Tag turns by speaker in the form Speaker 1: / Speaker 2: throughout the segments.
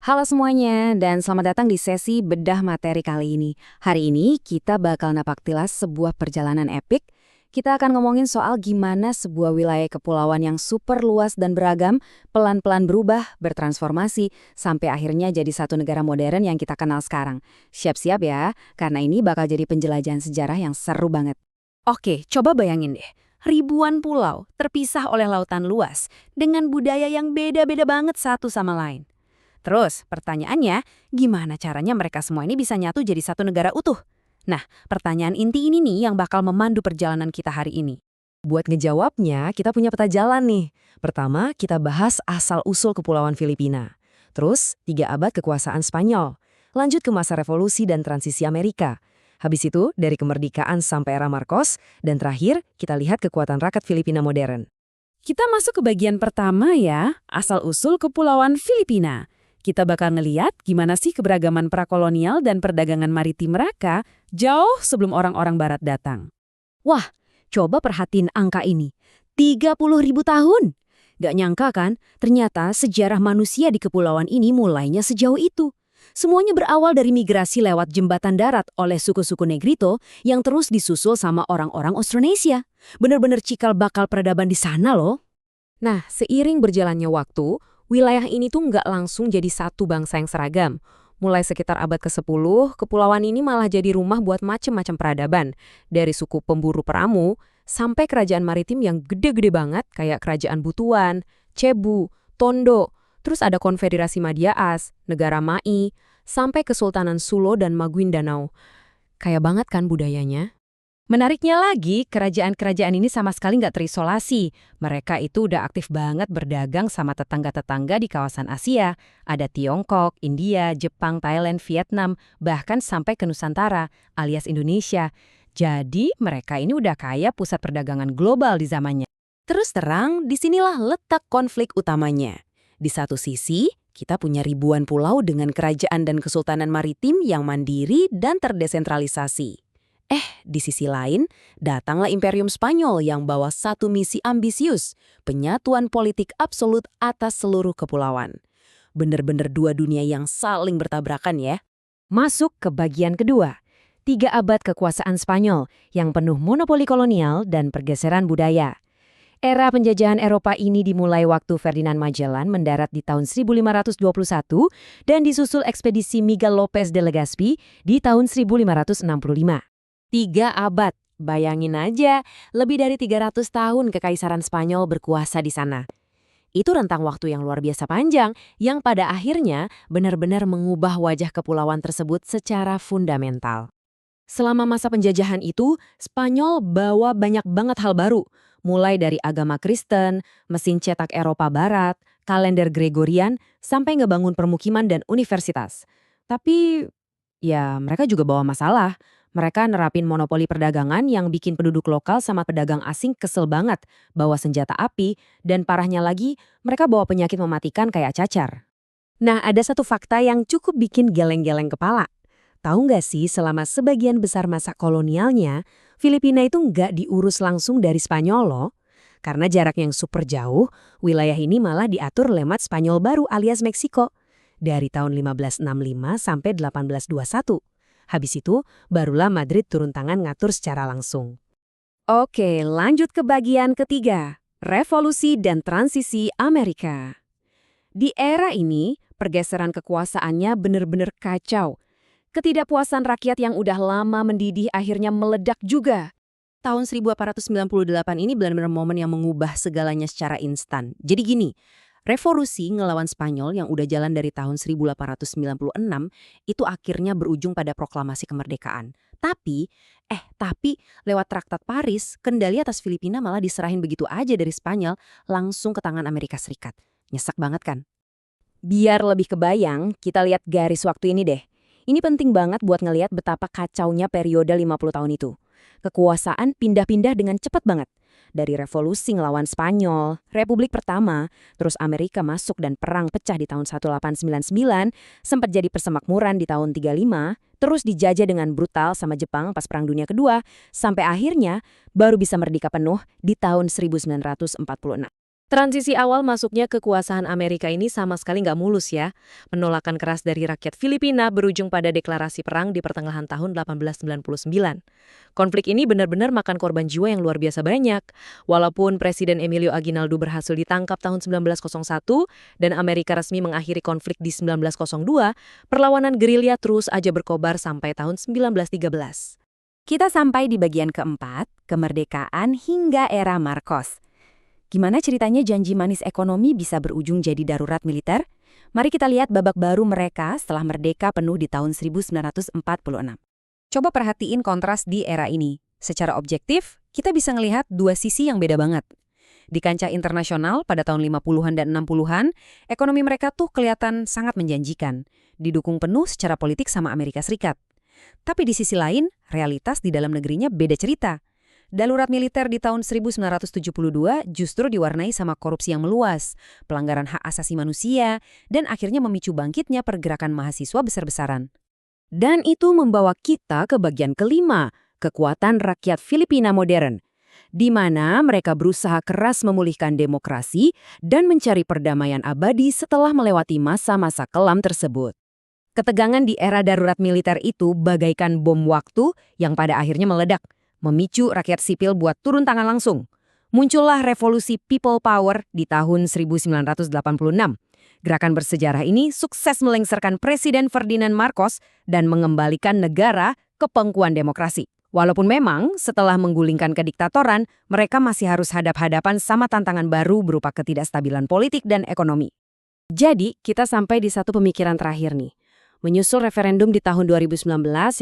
Speaker 1: Halo semuanya, dan selamat datang di sesi bedah materi kali ini. Hari ini kita bakal napak tilas sebuah perjalanan epik. Kita akan ngomongin soal gimana sebuah wilayah kepulauan yang super luas dan beragam, pelan-pelan berubah, bertransformasi, sampai akhirnya jadi satu negara modern yang kita kenal sekarang. Siap-siap ya, karena ini bakal jadi penjelajahan sejarah yang seru banget.
Speaker 2: Oke, coba bayangin deh. Ribuan pulau terpisah oleh lautan luas dengan budaya yang beda-beda banget satu sama lain. Terus, pertanyaannya, gimana caranya mereka semua ini bisa nyatu jadi satu negara utuh? Nah, pertanyaan inti ini nih yang bakal memandu perjalanan kita hari ini.
Speaker 3: Buat ngejawabnya, kita punya peta jalan nih. Pertama, kita bahas asal-usul Kepulauan Filipina. Terus, 3 abad kekuasaan Spanyol. Lanjut ke masa revolusi dan transisi Amerika. Habis itu, dari kemerdekaan sampai era Marcos. Dan terakhir, kita lihat kekuatan rakyat Filipina modern.
Speaker 2: Kita masuk ke bagian pertama ya, asal-usul Kepulauan Filipina. Kita bakal ngeliat gimana sih keberagaman prakolonial dan perdagangan maritim mereka jauh sebelum orang-orang barat datang.
Speaker 1: Wah, coba perhatiin angka ini. 30.000 tahun. Gak nyangka kan, ternyata sejarah manusia di kepulauan ini mulainya sejauh itu. Semuanya berawal dari migrasi lewat jembatan darat oleh suku-suku Negrito yang terus disusul sama orang-orang Austronesia. Bener-bener cikal bakal peradaban di sana loh.
Speaker 3: Nah, seiring berjalannya waktu, wilayah ini tuh nggak langsung jadi satu bangsa yang seragam. Mulai sekitar abad ke-10, kepulauan ini malah jadi rumah buat macem-macem peradaban. Dari suku pemburu peramu, sampai kerajaan maritim yang gede-gede banget kayak Kerajaan Butuan, Cebu, Tondo, terus ada Konfederasi Madiaas, Negara Mai, sampai Kesultanan Sulo dan Maguindanao. Kaya banget kan budayanya?
Speaker 2: Menariknya lagi, kerajaan-kerajaan ini sama sekali nggak terisolasi. Mereka itu udah aktif banget berdagang sama tetangga-tetangga di kawasan Asia. Ada Tiongkok, India, Jepang, Thailand, Vietnam, bahkan sampai ke Nusantara, alias Indonesia. Jadi mereka ini udah kayak pusat perdagangan global di zamannya. Terus terang, disinilah letak konflik utamanya. Di satu sisi, kita punya ribuan pulau dengan kerajaan dan kesultanan maritim yang mandiri dan terdesentralisasi. Di sisi lain, datanglah Imperium Spanyol yang bawa satu misi ambisius, penyatuan politik absolut atas seluruh kepulauan. Bener-bener dua dunia yang saling bertabrakan ya.
Speaker 1: Masuk ke bagian kedua. 3 abad kekuasaan Spanyol yang penuh monopoli kolonial dan pergeseran budaya. Era penjajahan Eropa ini dimulai waktu Ferdinand Magellan mendarat di tahun 1521 dan disusul ekspedisi Miguel López de Legazpi di tahun 1565.
Speaker 3: 3 abad, bayangin aja, lebih dari 300 tahun kekaisaran Spanyol berkuasa di sana. Itu rentang waktu yang luar biasa panjang, yang pada akhirnya benar-benar mengubah wajah kepulauan tersebut secara fundamental. Selama masa penjajahan itu, Spanyol bawa banyak banget hal baru, mulai dari agama Kristen, mesin cetak Eropa Barat, kalender Gregorian, sampai ngebangun permukiman dan universitas. Tapi, ya mereka juga bawa masalah. Mereka nerapin monopoli perdagangan yang bikin penduduk lokal sama pedagang asing kesel banget, bawa senjata api, dan parahnya lagi, mereka bawa penyakit mematikan kayak cacar.
Speaker 1: Nah, ada satu fakta yang cukup bikin geleng-geleng kepala. Tahu nggak sih, selama sebagian besar masa kolonialnya, Filipina itu nggak diurus langsung dari Spanyol loh. Karena jarak yang super jauh, wilayah ini malah diatur lewat Spanyol baru alias Meksiko. Dari tahun 1565 sampai 1821. Habis itu, barulah Madrid turun tangan ngatur secara langsung.
Speaker 2: Oke, lanjut ke bagian ketiga, revolusi dan transisi Amerika. Di era ini, pergeseran kekuasaannya benar-benar kacau. Ketidakpuasan rakyat yang udah lama mendidih akhirnya meledak juga. Tahun 1898 ini benar-benar momen yang mengubah segalanya secara instan. Jadi gini, revolusi ngelawan Spanyol yang udah jalan dari tahun 1896 itu akhirnya berujung pada proklamasi kemerdekaan. Tapi lewat Traktat Paris, kendali atas Filipina malah diserahin begitu aja dari Spanyol langsung ke tangan Amerika Serikat. Nyesek banget kan?
Speaker 1: Biar lebih kebayang, kita lihat garis waktu ini deh. Ini penting banget buat ngelihat betapa kacaunya periode 50 tahun itu. Kekuasaan pindah-pindah dengan cepat banget. Dari revolusi ngelawan Spanyol, Republik Pertama, terus Amerika masuk dan perang pecah di tahun 1899, sempat jadi persemakmuran di tahun 35, terus dijajah dengan brutal sama Jepang pas Perang Dunia Kedua, sampai akhirnya baru bisa merdeka penuh di tahun 1946.
Speaker 2: Transisi awal masuknya kekuasaan Amerika ini sama sekali nggak mulus ya. Penolakan keras dari rakyat Filipina berujung pada deklarasi perang di pertengahan tahun 1899. Konflik ini benar-benar makan korban jiwa yang luar biasa banyak. Walaupun Presiden Emilio Aguinaldo berhasil ditangkap tahun 1901 dan Amerika resmi mengakhiri konflik di 1902, perlawanan gerilya terus aja berkobar sampai tahun 1913.
Speaker 3: Kita sampai di bagian keempat, kemerdekaan hingga era Marcos. Gimana ceritanya janji manis ekonomi bisa berujung jadi darurat militer? Mari kita lihat babak baru mereka setelah merdeka penuh di tahun 1946.
Speaker 2: Coba perhatiin kontras di era ini. Secara objektif, kita bisa ngelihat dua sisi yang beda banget. Di kancah internasional pada tahun 50-an dan 60-an, ekonomi mereka tuh kelihatan sangat menjanjikan, didukung penuh secara politik sama Amerika Serikat. Tapi di sisi lain, realitas di dalam negerinya beda cerita. Darurat militer di tahun 1972 justru diwarnai sama korupsi yang meluas, pelanggaran hak asasi manusia, dan akhirnya memicu bangkitnya pergerakan mahasiswa besar-besaran.
Speaker 1: Dan itu membawa kita ke bagian kelima, kekuatan rakyat Filipina modern, di mana mereka berusaha keras memulihkan demokrasi dan mencari perdamaian abadi setelah melewati masa-masa kelam tersebut. Ketegangan di era darurat militer itu bagaikan bom waktu yang pada akhirnya meledak, memicu rakyat sipil buat turun tangan langsung. Muncullah revolusi People Power di tahun 1986. Gerakan bersejarah ini sukses melengsarkan Presiden Ferdinand Marcos dan mengembalikan negara ke pangkuan demokrasi. Walaupun memang setelah menggulingkan kediktatoran, mereka masih harus hadap-hadapan sama tantangan baru berupa ketidakstabilan politik dan ekonomi. Jadi, kita sampai di satu pemikiran terakhir nih. Menyusul referendum di tahun 2019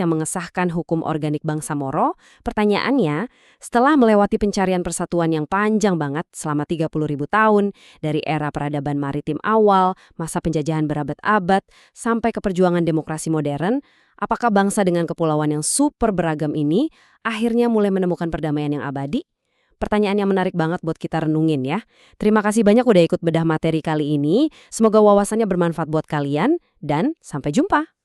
Speaker 1: yang mengesahkan hukum organik bangsa Moro, pertanyaannya, setelah melewati pencarian persatuan yang panjang banget selama 30.000 tahun, dari era peradaban maritim awal, masa penjajahan berabad-abad, sampai ke perjuangan demokrasi modern, apakah bangsa dengan kepulauan yang super beragam ini akhirnya mulai menemukan perdamaian yang abadi? Pertanyaan yang menarik banget buat kita renungin ya. Terima kasih banyak udah ikut bedah materi kali ini. Semoga wawasannya bermanfaat buat kalian dan sampai jumpa.